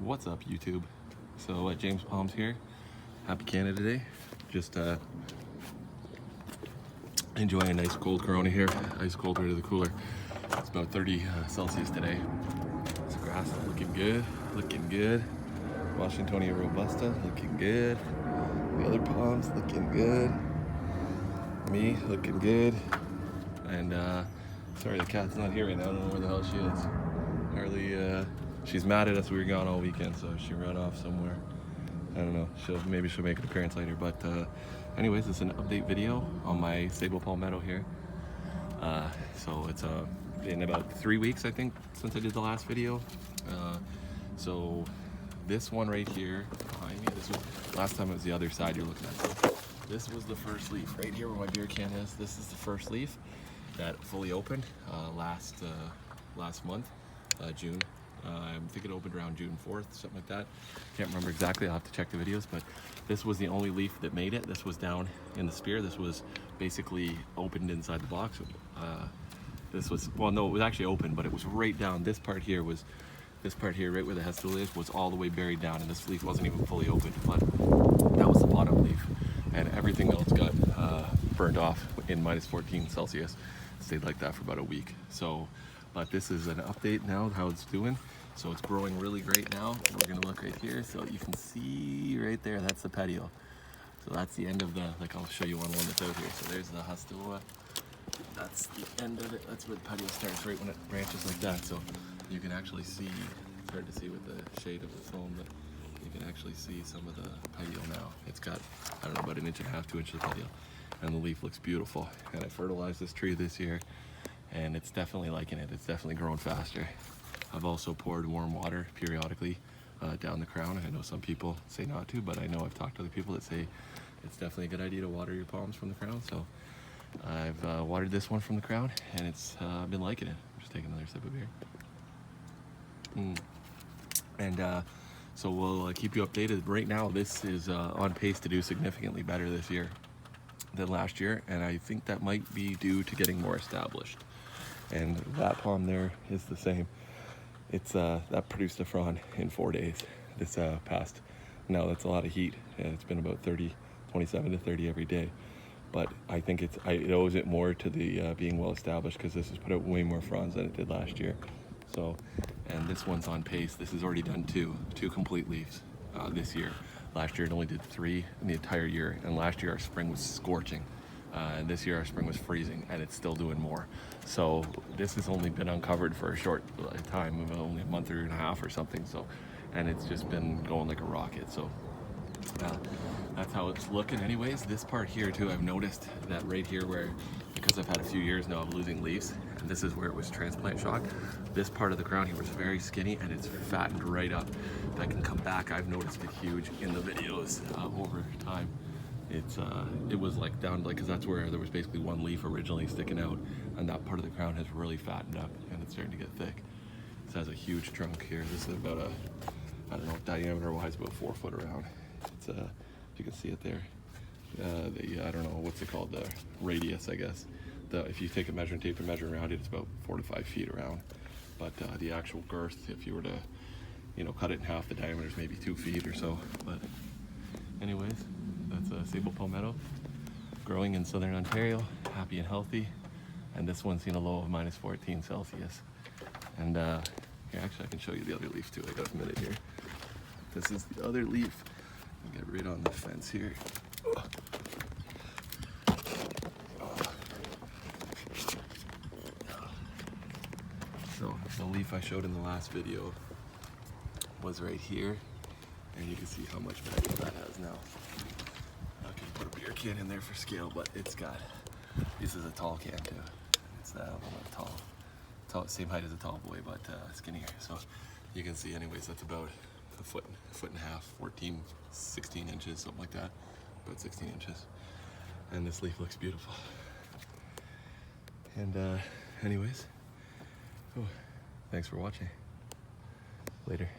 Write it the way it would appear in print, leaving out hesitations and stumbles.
What's up, YouTube? So James Palms here. Happy Canada Day. Just enjoying a nice cold Corona here. Ice cold right of the cooler. It's about 30 Celsius today. This grass is looking good, looking good. Washingtonia Robusta looking good. The other palms looking good. Me looking good. And sorry, the cat's not here right now. I don't know where the hell she is. Harley, she's mad at us. We were gone all weekend, so she ran off somewhere. I don't know. Maybe she'll make an appearance later. But anyways, it's an update video on my Sabal palmetto here. So it's been about 3 weeks, I think, since I did the last video. So this one right here behind me, last time it was the other side you're looking at. So this was the first leaf right here where my beer can is. This is the first leaf that fully opened last month, June. I think it opened around June 4th, something like that. Can't remember exactly, I'll have to check the videos, but this was the only leaf that made it. This was down in the spear. This was basically opened inside the box. This was, well, no, it was actually open, but it was right down. This part here, right where the hestel is, was all the way buried down, and this leaf wasn't even fully open, but that was the bottom leaf. And everything else got burned off in minus 14 Celsius. Stayed like that for about a week. So, but this is an update now, how it's doing. So it's growing really great now. We're gonna look right here. So you can see right there, that's the petiole. So that's the end of the, like I'll show you one that's out here. So there's the hostula. That's the end of it. That's where the petiole starts, right when it branches like that. So you can actually see, it's hard to see with the shade of the foam, but you can actually see some of the petiole now. It's got, I don't know, about 1.5 inches, 2 inches of petiole. And the leaf looks beautiful. And I fertilized this tree this year, and it's definitely liking it. It's definitely growing faster. I've also poured warm water periodically down the crown. I know some people say not to, but I know I've talked to other people that say it's definitely a good idea to water your palms from the crown. So I've watered this one from the crown, and it's been liking it. Just taking another sip of beer. And so we'll keep you updated. Right now, this is on pace to do significantly better this year than last year, and I think that might be due to getting more established. And that palm there is the same. It's that produced a frond in 4 days. This past, now that's a lot of heat, and it's been about 27 to 30 every day. But I think it owes it more to the being well established, because this has put out way more fronds than it did last year. So, and this one's on pace. This has already done two complete leaves this year. Last year it only did 3 in the entire year, and last year our spring was scorching. And this year our spring was freezing, and it's still doing more. So this has only been uncovered for a short time, only a month and a half or something. So, and it's just been going like a rocket. So that's how it's looking. Anyways, this part here too, I've noticed that right here where, because I've had a few years now of losing leaves, and this is where it was transplant shock, this part of the crown here was very skinny, and it's fattened right up. That can come back. I've noticed it huge in the videos over time. It was like down, like, because that's where there was basically one leaf originally sticking out, and that part of the crown has really fattened up, and it's starting to get thick. This has a huge trunk here. This is about I don't know, diameter wise, about 4 foot around. It's if you can see it there. I don't know, what's it called, the radius, I guess. If you take a measuring tape and measure around it, it's about 4 to 5 feet around. But the actual girth, if you were to, cut it in half, the diameter is maybe 2 feet or so. But anyways, that's a Sabal palmetto growing in southern Ontario, happy and healthy. And this one's seen a low of minus 14 Celsius. And here, actually, I can show you the other leaf too. I got a minute here. This is the other leaf. I'll get right on the fence here. So the leaf I showed in the last video was right here, and you can see how much value that has now. I can put a beer can in there for scale, but it's got, this is a tall can too. It's tall, same height as a tall boy, but skinnier. So you can see, anyways, that's about a foot and a half, 14, 16 inches, something like that, about 16 inches. And this leaf looks beautiful. And anyways, thanks for watching. Later.